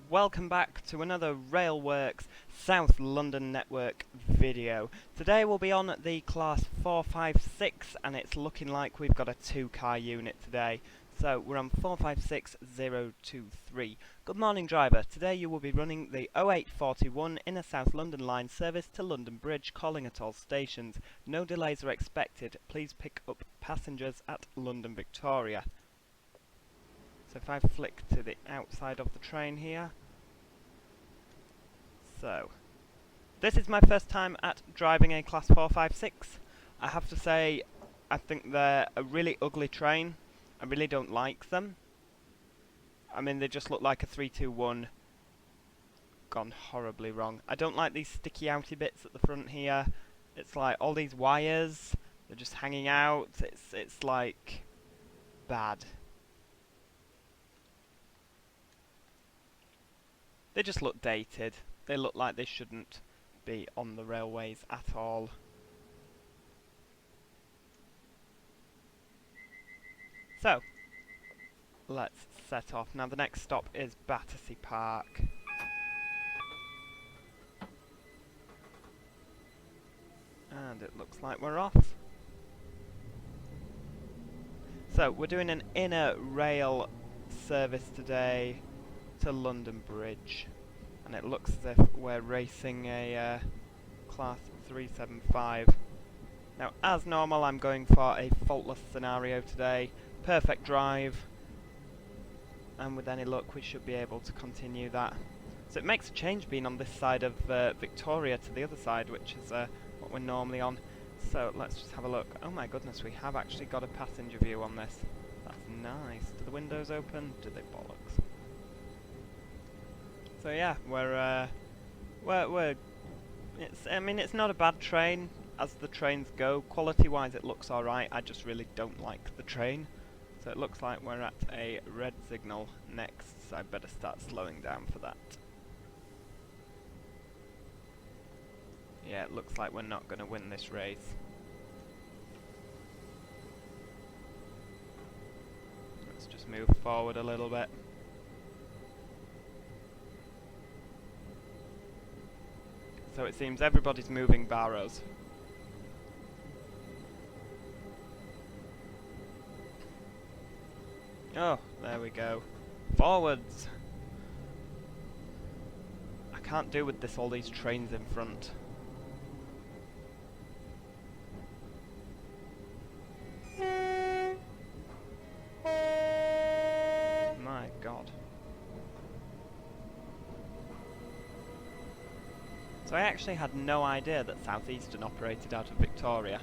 welcome back to another Railworks South London Network video. Today we'll be on the class 456 and it's looking like we've got a 2-car unit today. So we're on 456023. Good morning driver, today you will be running the 0841 Inner South London Line service to London Bridge, calling at all stations. No delays are expected, please pick up passengers at London Victoria. So if I flick to the outside of the train here. So, this is my first time at driving a Class 456. I have to say, I think they're a really ugly train. I really don't like them. I mean, they just look like a 321 gone horribly wrong. I don't like these sticky outy bits at the front here. It's like all these wires, they're just hanging out. It's like bad. They just look dated. They look like they shouldn't be on the railways at all. So, let's set off. Now the next stop is Battersea Park. And it looks like we're off. So, we're doing an inner rail service today to London Bridge, and it looks as if we're racing a Class 375. Now, as normal, I'm going for a faultless scenario today, perfect drive, and with any luck we should be able to continue that. So it makes a change being on this side of Victoria to the other side, which is what we're normally on. So let's just have a look. Oh my goodness, we have actually got a passenger view on this. That's nice. Do the windows open? Do they bollocks? So yeah, I mean, it's not a bad train as the trains go. Quality-wise, it looks alright. I just really don't like the train. So it looks like we're at a red signal next, so I better start slowing down for that. Yeah, it looks like we're not going to win this race. Let's just move forward a little bit. So it seems everybody's moving barrows. Oh, there we go. Forwards! I can't do with this, all these trains in front. My God. So I actually had no idea that Southeastern operated out of Victoria.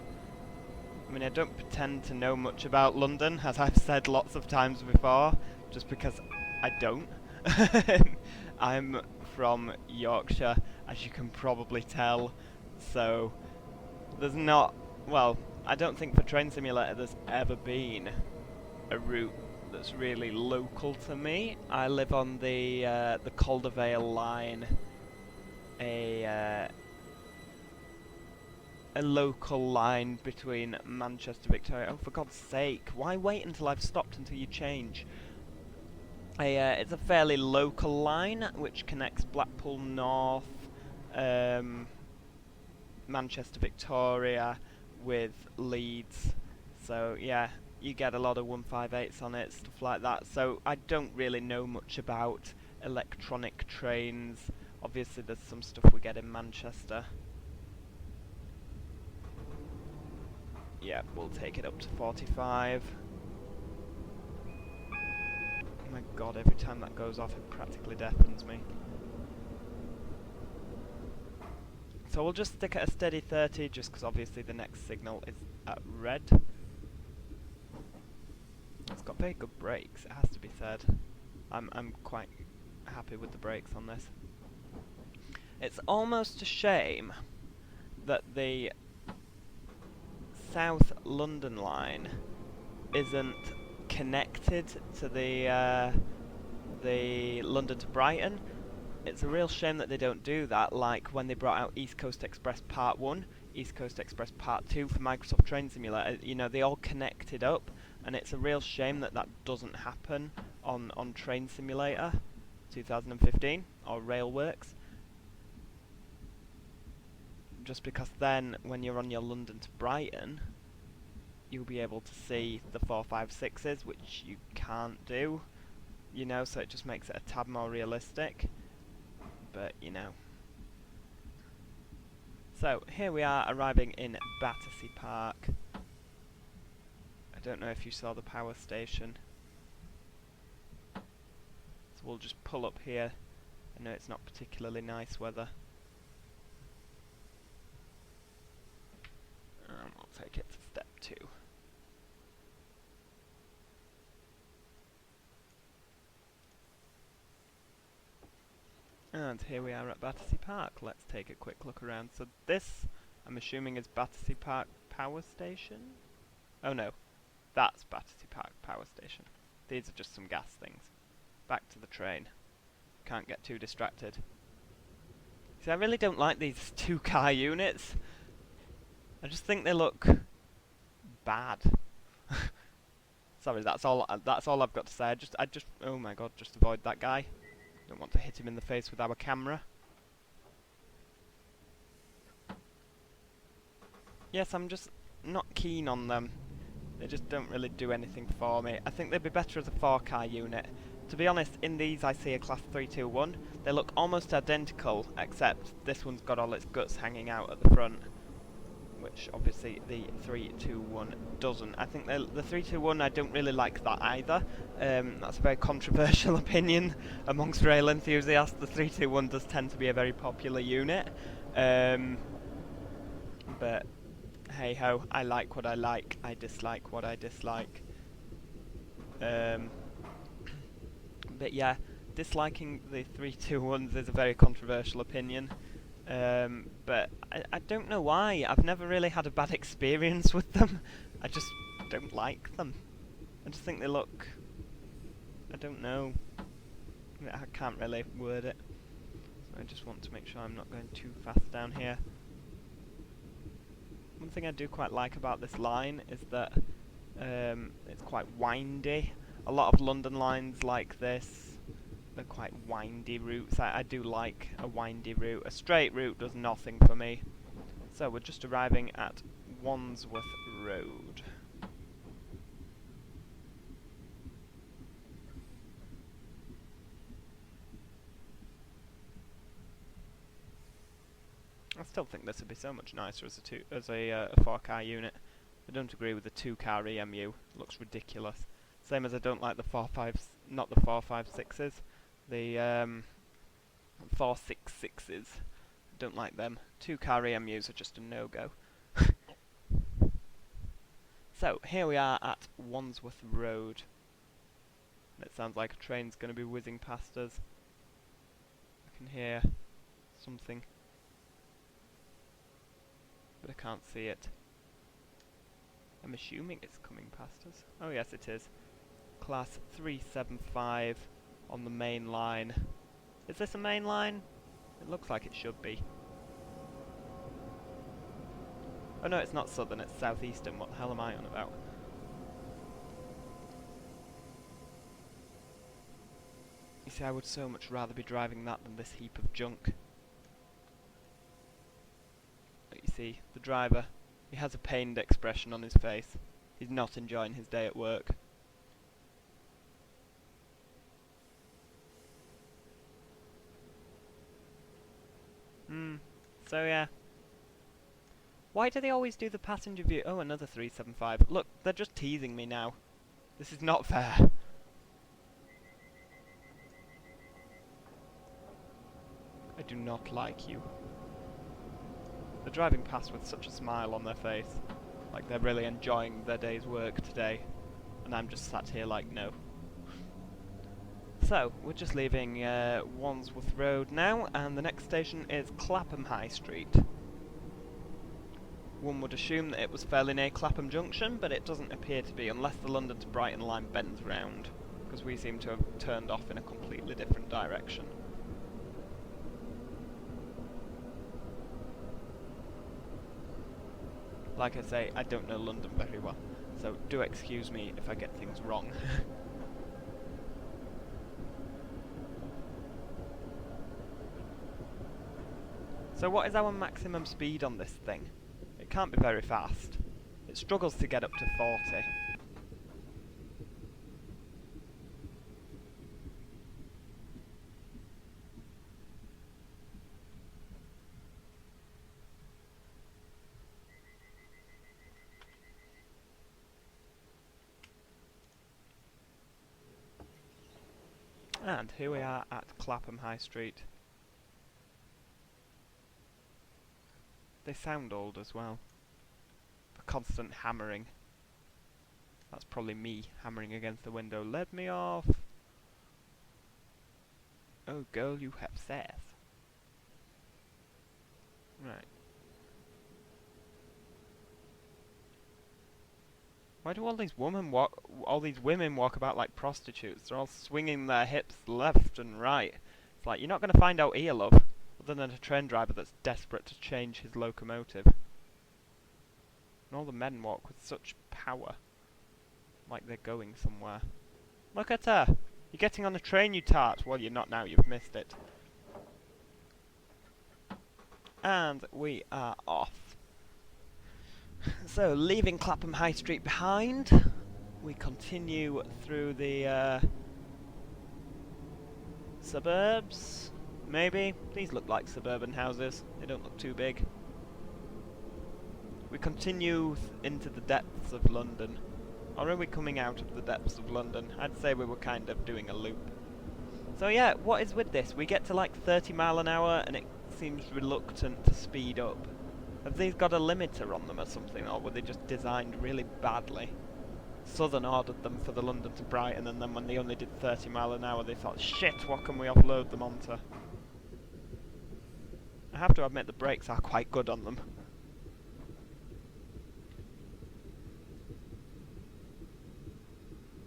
I mean, I don't pretend to know much about London, as I've said lots of times before, just because I don't. I'm from Yorkshire, as you can probably tell, so there's not, well, I don't think for Train Simulator there's ever been a route that's really local to me. I live on the Caldervale line, a local line between Manchester, Victoria. Oh, for God's sake! Why wait until I've stopped until you change? It's a fairly local line which connects Blackpool North, Manchester, Victoria with Leeds. So yeah, you get a lot of 158s on it, stuff like that. So I don't really know much about electronic trains. Obviously there's some stuff we get in Manchester. Yeah, we'll take it up to 45. Oh my God, every time that goes off it practically deafens me. So we'll just stick at a steady 30 just because obviously the next signal is at red. It's got very good brakes, it has to be said. I'm quite happy with the brakes on this. It's almost a shame that the South London line isn't connected to the London to Brighton. It's a real shame that they don't do that, like when they brought out East Coast Express Part 1, East Coast Express Part 2 for Microsoft Train Simulator. You know, they all connected up, and it's a real shame that that doesn't happen on Train Simulator. 2015, or railworks. Just because then, when you're on your London to Brighton, you'll be able to see the 456s, which you can't do, you know, so it just makes it a tad more realistic, but, you know. So, here we are arriving in Battersea Park. I don't know if you saw the power station. So we'll just pull up here. I know it's not particularly nice weather. I'll take it to step 2. And here we are at Battersea Park. Let's take a quick look around. So this, I'm assuming, is Battersea Park Power Station? Oh no, that's Battersea Park Power Station. These are just some gas things. Back to the train. Can't get too distracted. See, I really don't like these 2-car units. I just think they look bad. Sorry, that's all I've got to say. I just oh my god, just avoid that guy. Don't want to hit him in the face with our camera. Yes, I'm just not keen on them. They just don't really do anything for me. I think they'd be better as a 4-car unit. To be honest, in these I see a Class 321. They look almost identical, except this one's got all its guts hanging out at the front, which obviously the 321 doesn't. I think the 321, I don't really like that either. That's a very controversial opinion amongst rail enthusiasts. The 321 does tend to be a very popular unit. But hey ho, I like what I like, I dislike what I dislike. But yeah, disliking the 321s is a very controversial opinion. But I don't know why. I've never really had a bad experience with them. I just don't like them. I just think they look... I don't know. I can't really word it. So I just want to make sure I'm not going too fast down here. One thing I do quite like about this line is that it's quite windy. A lot of London lines like this, they're quite windy routes. I do like a windy route. A straight route does nothing for me. So we're just arriving at Wandsworth Road. I still think this would be so much nicer as a 4-car unit. I don't agree with the 2-car EMU. It looks ridiculous. Same as I don't like the 456s. The 466s. Don't like them. 2-car EMUs are just a no-go. So, here we are at Wandsworth Road. And it sounds like a train's going to be whizzing past us. I can hear something, but I can't see it. I'm assuming it's coming past us. Oh yes, it is. Class 375 on the main line. Is this a main line? It looks like it should be. Oh no, it's not southern, it's southeastern. What the hell am I on about? You see, I would so much rather be driving that than this heap of junk. But you see, the driver, he has a pained expression on his face. He's not enjoying his day at work. So yeah. Why do they always do the passenger view? Oh, another 375. Look, they're just teasing me now. This is not fair. I do not like you. They're driving past with such a smile on their face. Like they're really enjoying their day's work today. And I'm just sat here like, no. So, we're just leaving Wandsworth Road now, and the next station is Clapham High Street. One would assume that it was fairly near Clapham Junction, but it doesn't appear to be, unless the London to Brighton line bends round, because we seem to have turned off in a completely different direction. Like I say, I don't know London very well, so do excuse me if I get things wrong. So what is our maximum speed on this thing? It can't be very fast. It struggles to get up to 40. And here we are at Clapham High Street. They sound old as well. The constant hammering. That's probably me hammering against the window. Let me off! Oh girl, you have sass. Right. Why do all these women walk about like prostitutes? They're all swinging their hips left and right. It's like, you're not going to find out here, love, other than a train driver that's desperate to change his locomotive. And all the men walk with such power, like they're going somewhere. Look at her! You're getting on a train, you tart! Well, you're not now, you've missed it. And we are off. So, leaving Clapham High Street behind, we continue through the suburbs, maybe. These look like suburban houses, they don't look too big. We continue into the depths of London. Or are we coming out of the depths of London? I'd say we were kind of doing a loop. So yeah, what is with this? We get to like 30 mile an hour and it seems reluctant to speed up. Have these got a limiter on them or something, or were they just designed really badly? Southern ordered them for the London to Brighton, and then when they only did 30 mile an hour they thought, shit, what can we offload them onto? I have to admit the brakes are quite good on them.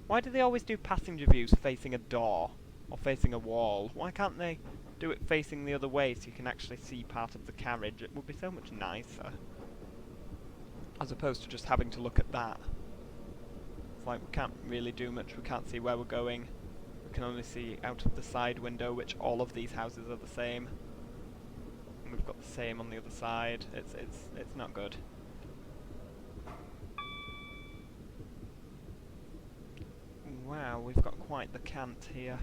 Why do they always do passenger views facing a door, or facing a wall? Why can't they do it facing the other way so you can actually see part of the carriage? It would be so much nicer, as opposed to just having to look at that. It's like, we can't really do much, we can't see where we're going. We can only see out of the side window, which all of these houses are the same. And we've got the same on the other side. It's not good. Wow, we've got quite the cant here.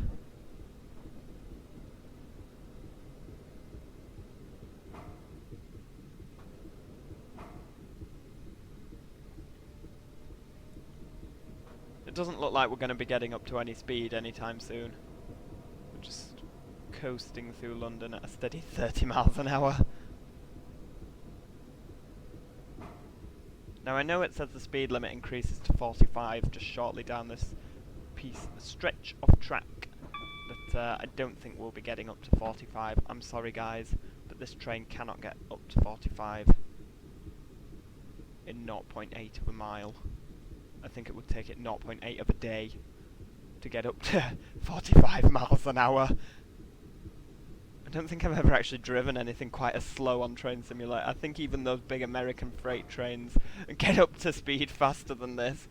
It doesn't look like we're going to be getting up to any speed anytime soon. We're just coasting through London at a steady 30 miles an hour. Now I know it says the speed limit increases to 45 just shortly down this stretch of track, but I don't think we'll be getting up to 45. I'm sorry guys, but this train cannot get up to 45 in 0.8 of a mile. I think it would take it 0.8 of a day to get up to 45 miles an hour. I don't think I've ever actually driven anything quite as slow on Train Simulator. I think even those big American freight trains get up to speed faster than this.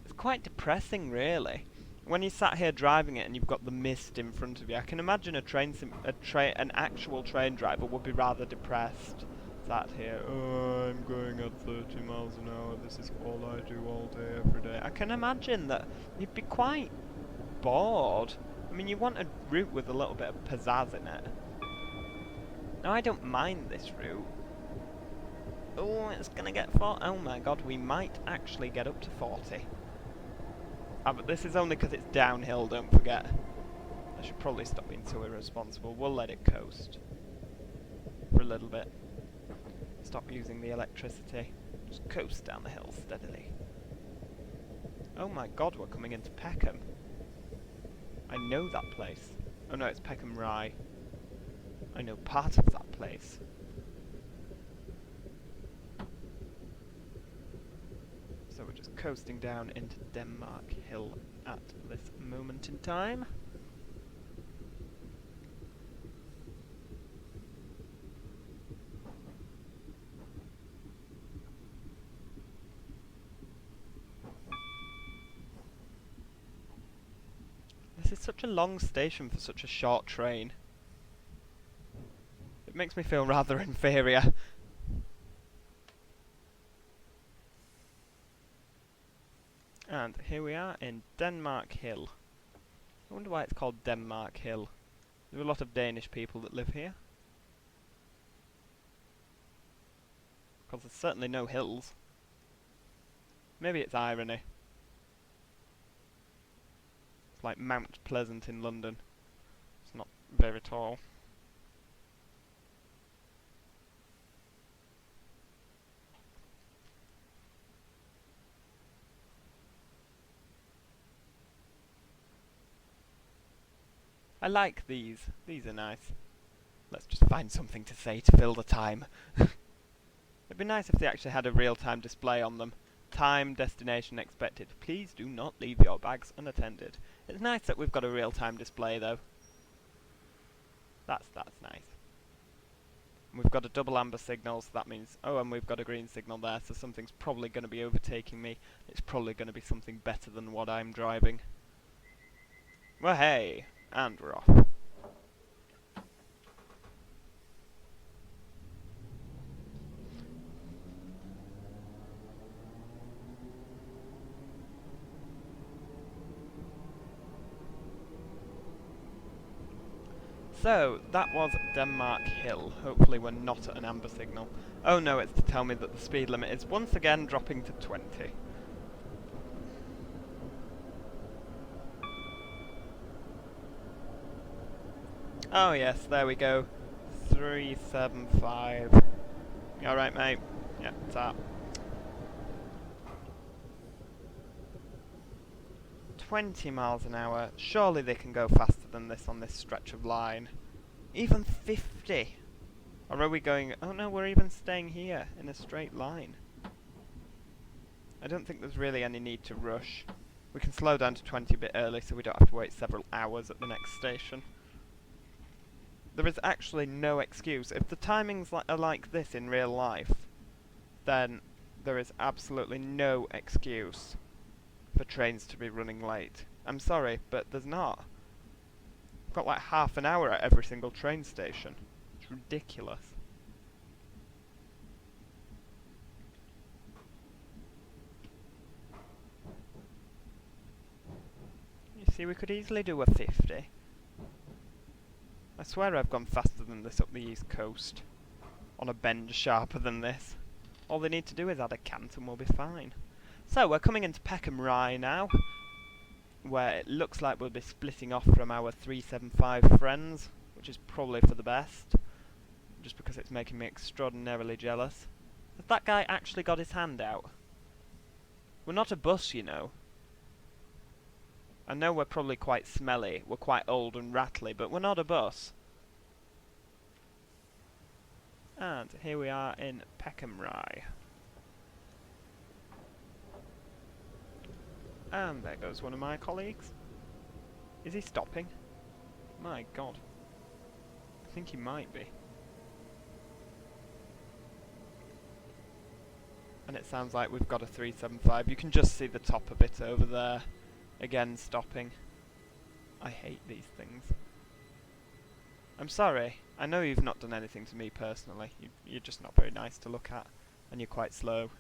It's quite depressing, really. When you sat here driving it and you've got the mist in front of you, I can imagine an actual train driver would be rather depressed. Sat here, oh, I'm going at 30 miles an hour, this is all I do all day, every day. I can imagine that you'd be quite bored. I mean, you want a route with a little bit of pizzazz in it. Now, I don't mind this route. Oh, it's gonna get 40. Oh my god, we might actually get up to 40. But this is only because it's downhill, don't forget. I should probably stop being so irresponsible. We'll let it coast for a little bit. Stop using the electricity. Just coast down the hill steadily. Oh my god, we're coming into Peckham. I know that place. Oh no, it's Peckham Rye. I know part of that place. So we're just coasting down into Denmark Hill at this moment in time. This is such a long station for such a short train. It makes me feel rather inferior. And here we are in Denmark Hill. I wonder why it's called Denmark Hill. There are a lot of Danish people that live here. Because there's certainly no hills. Maybe it's irony. It's like Mount Pleasant in London. It's not very tall. I like these. These are nice. Let's just find something to say to fill the time. It'd be nice if they actually had a real-time display on them. Time, destination expected. Please do not leave your bags unattended. It's nice that we've got a real-time display though. That's nice. We've got a double amber signal, so that means... Oh, and we've got a green signal there, so something's probably going to be overtaking me. It's probably going to be something better than what I'm driving. Well, hey! And we're off. So, that was Denmark Hill. Hopefully we're not at an amber signal. Oh no, it's to tell me that the speed limit is once again dropping to 20. Oh yes, there we go. 375. You alright, mate? Yeah, tap. 20 miles an hour. Surely they can go faster than this on this stretch of line. Even 50. Or are we going... Oh no, we're even staying here in a straight line. I don't think there's really any need to rush. We can slow down to 20 a bit early so we don't have to wait several hours at the next station. There is actually no excuse. If the timings are like this in real life, then there is absolutely no excuse for trains to be running late. I'm sorry, but there's not. We've got like half an hour at every single train station. It's ridiculous. You see, we could easily do a 50. I swear I've gone faster than this up the east coast. On a bend sharper than this. All they need to do is add a cant and we'll be fine. So, we're coming into Peckham Rye now, where it looks like we'll be splitting off from our 375 friends, which is probably for the best, just because it's making me extraordinarily jealous. Has that guy actually got his hand out? We're not a bus, you know. I know we're probably quite smelly, we're quite old and rattly, but we're not a bus. And here we are in Peckham Rye. And there goes one of my colleagues. Is he stopping? My god. I think he might be. And it sounds like we've got a 375. You can just see the top of it over there. Again, stopping. I hate these things. I'm sorry. I know you've not done anything to me personally. You're just not very nice to look at. And you're quite slow.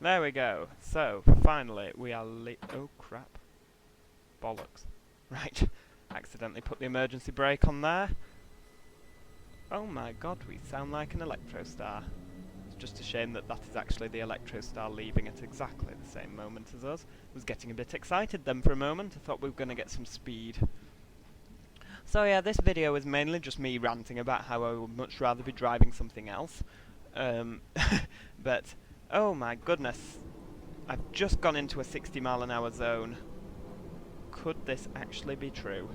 There we go. So, finally, we are oh crap. Bollocks. Right. Accidentally put the emergency brake on there. Oh my god, we sound like an Electrostar. It's just a shame that that is actually the Electrostar leaving at exactly the same moment as us. I was getting a bit excited then for a moment. I thought we were going to get some speed. So yeah, this video is mainly just me ranting about how I would much rather be driving something else. But... oh my goodness, I've just gone into a 60 mile an hour zone. Could this actually be true?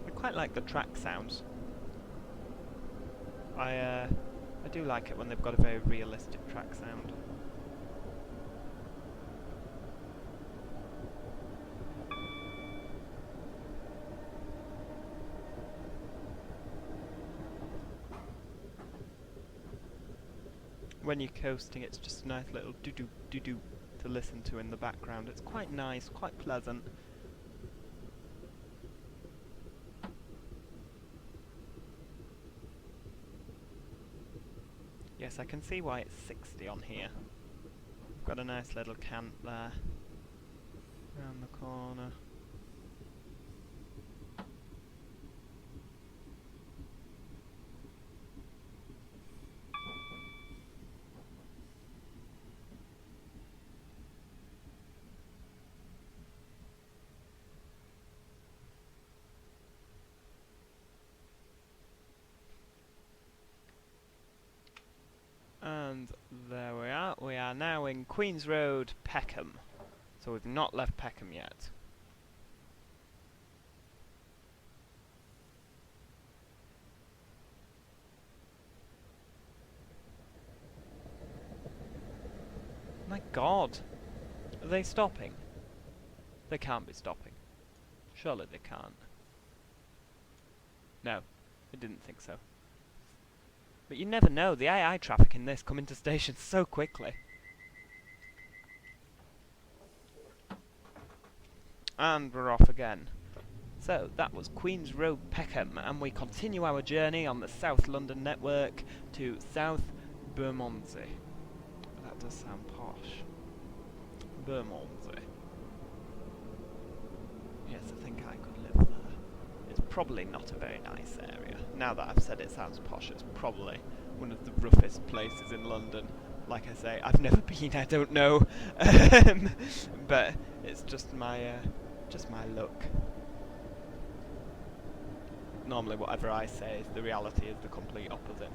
I quite like the track sounds. I I do like it when they've got a very realistic track sound. When you're coasting, it's just a nice little doo-doo, doo-doo to listen to in the background. It's quite nice, quite pleasant. Yes, I can see why it's 60 on here. We've got a nice little camp there. Around the corner. And there we are. We are now in Queen's Road, Peckham. So we've not left Peckham yet. My God! Are they stopping? They can't be stopping. Surely they can't. No, I didn't think so. But you never know, the AI traffic in this come into stations so quickly. And we're off again. So, that was Queen's Road, Peckham, and we continue our journey on the South London network to South Bermondsey. That does sound posh. Bermondsey. Yes, I think I could live there. It's probably not a very nice area. Now that I've said it sounds posh, it's probably one of the roughest places in London. Like I say, I've never been, I don't know. But it's just my look. Normally whatever I say, the reality is the complete opposite.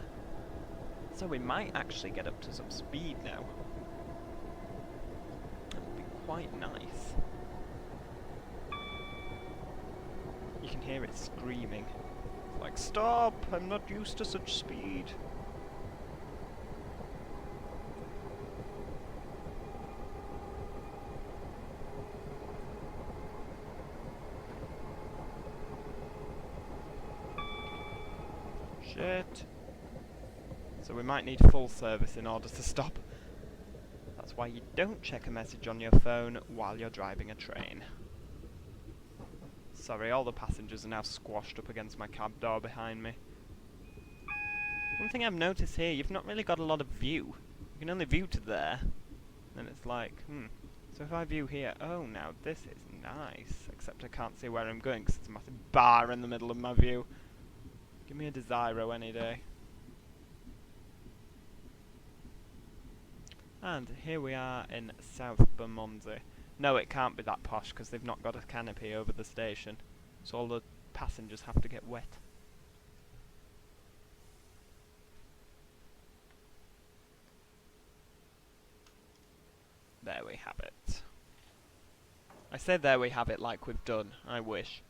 So we might actually get up to some speed now. That would be quite nice. You can hear it screaming. It's like, stop! I'm not used to such speed. Shit. So we might need full service in order to stop. That's why you don't check a message on your phone while you're driving a train. Sorry, all the passengers are now squashed up against my cab door behind me. One thing I've noticed here, you've not really got a lot of view. You can only view to there. And it's like, So if I view here, oh now this is nice. Except I can't see where I'm going because it's a massive bar in the middle of my view. Give me a Desiro any day. And here we are in South Bermondsey. No, it can't be that posh because they've not got a canopy over the station. So all the passengers have to get wet. There we have it. I say there we have it like we've done. I wish.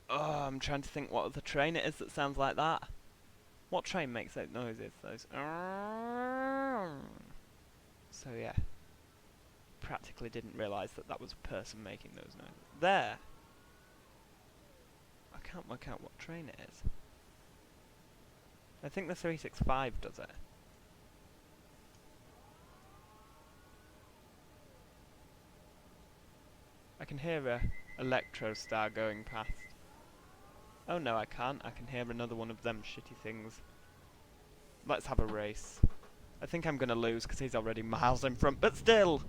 Oh, I'm trying to think what other train it is that sounds like that. What train makes those noises? Those. So yeah, practically didn't realise that that was a person making those noises. There. I can't work out what train it is. I think the 365 does it. I can hear a Electro Star going past. Oh no, I can't. I can hear another one of them shitty things. Let's have a race. I think I'm gonna lose because he's already miles in front, but still!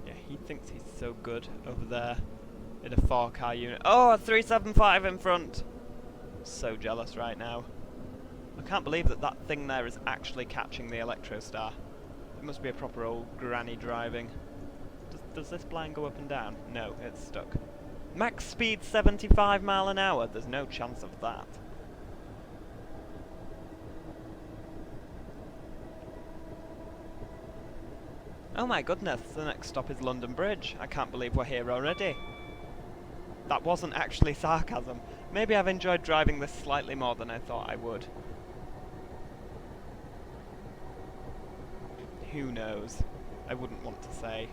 Yeah, he thinks he's so good over there in a 4-car unit. Oh, a 375 in front! So jealous right now. I can't believe that that thing there is actually catching the Electro Star. It must be a proper old granny driving. Does this blind go up and down? No, it's stuck. Max speed 75 mile an hour. There's no chance of that. Oh my goodness, the next stop is London Bridge. I can't believe we're here already. That wasn't actually sarcasm. Maybe I've enjoyed driving this slightly more than I thought I would. Who knows? I wouldn't want to say.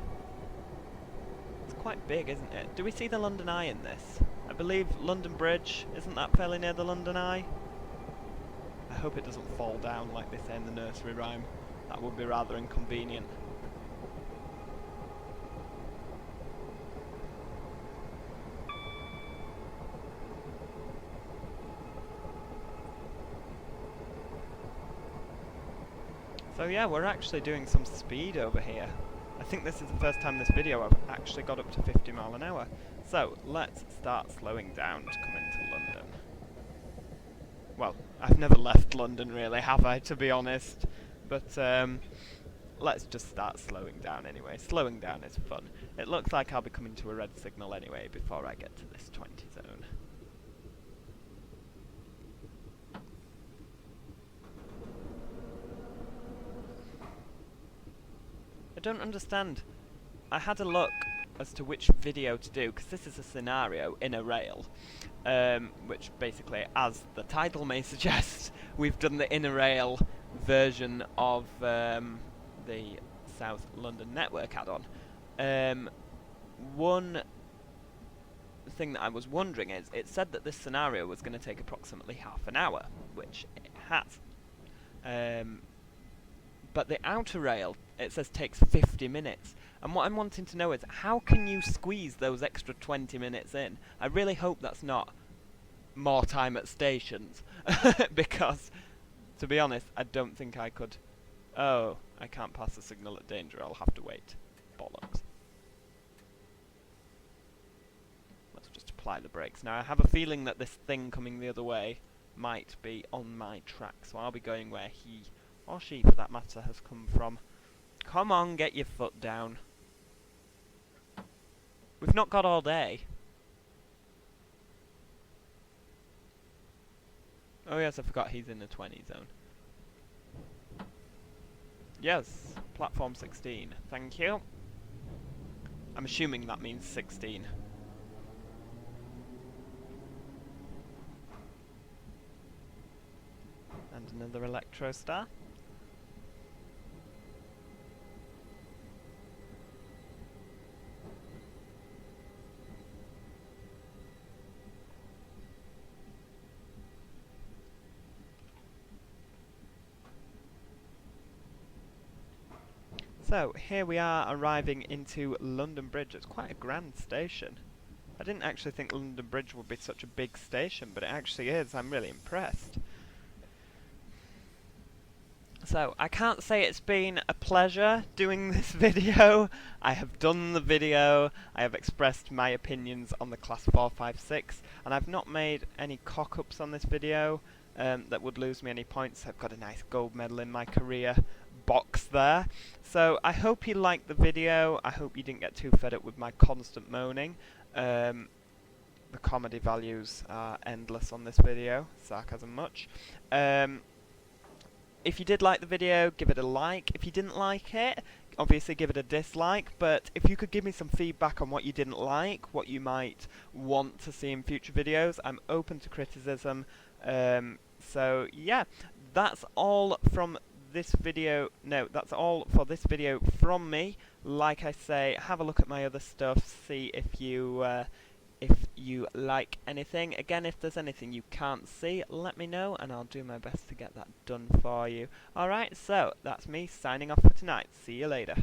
It's quite big, isn't it? Do we see the London Eye in this? I believe London Bridge, isn't that fairly near the London Eye? I hope it doesn't fall down like they say in the nursery rhyme. That would be rather inconvenient. So yeah, we're actually doing some speed over here. I think this is the first time this video I've actually got up to 50 mile an hour. So, let's start slowing down to come into London. Well, I've never left London really, have I, to be honest? But, let's just start slowing down anyway. Slowing down is fun. It looks like I'll be coming to a red signal anyway before I get to this 20 zone. I don't understand. I had a look as to which video to do, because this is a scenario in a rail, which basically, as the title may suggest, we've done the inner rail version of the South London Network add-on. One thing that I was wondering is, it said that this scenario was going to take approximately half an hour, which it has. But the outer rail, it says, takes 50 minutes. And what I'm wanting to know is, how can you squeeze those extra 20 minutes in? I really hope that's not more time at stations. Because, to be honest, I don't think I could... Oh, I can't pass the signal at danger, I'll have to wait. Bollocks. Let's just apply the brakes. Now, I have a feeling that this thing coming the other way might be on my track, so I'll be going where he... or she, for that matter, has come from. Come on, get your foot down. We've not got all day. Oh yes, I forgot he's in the 20 zone. Yes, platform 16. Thank you. I'm assuming that means 16. And another Electro Star. So, here we are arriving into London Bridge. It's quite a grand station. I didn't actually think London Bridge would be such a big station, but it actually is. I'm really impressed. So, I can't say it's been a pleasure doing this video. I have done the video, I have expressed my opinions on the Class 456, and I've not made any cock-ups on this video that would lose me any points. I've got a nice gold medal in my career box there. So, I hope you liked the video. I hope you didn't get too fed up with my constant moaning. The comedy values are endless on this video, sarcasm much. If you did like the video, give it a like. If you didn't like it, obviously give it a dislike, but if you could give me some feedback on what you didn't like, what you might want to see in future videos, I'm open to criticism. So yeah, that's all from this video. No, that's all for this video from me. Like I say, have a look at my other stuff, see if you like anything. Again, if there's anything you can't see, let me know and I'll do my best to get that done for you. Alright, so that's me signing off for tonight. See you later.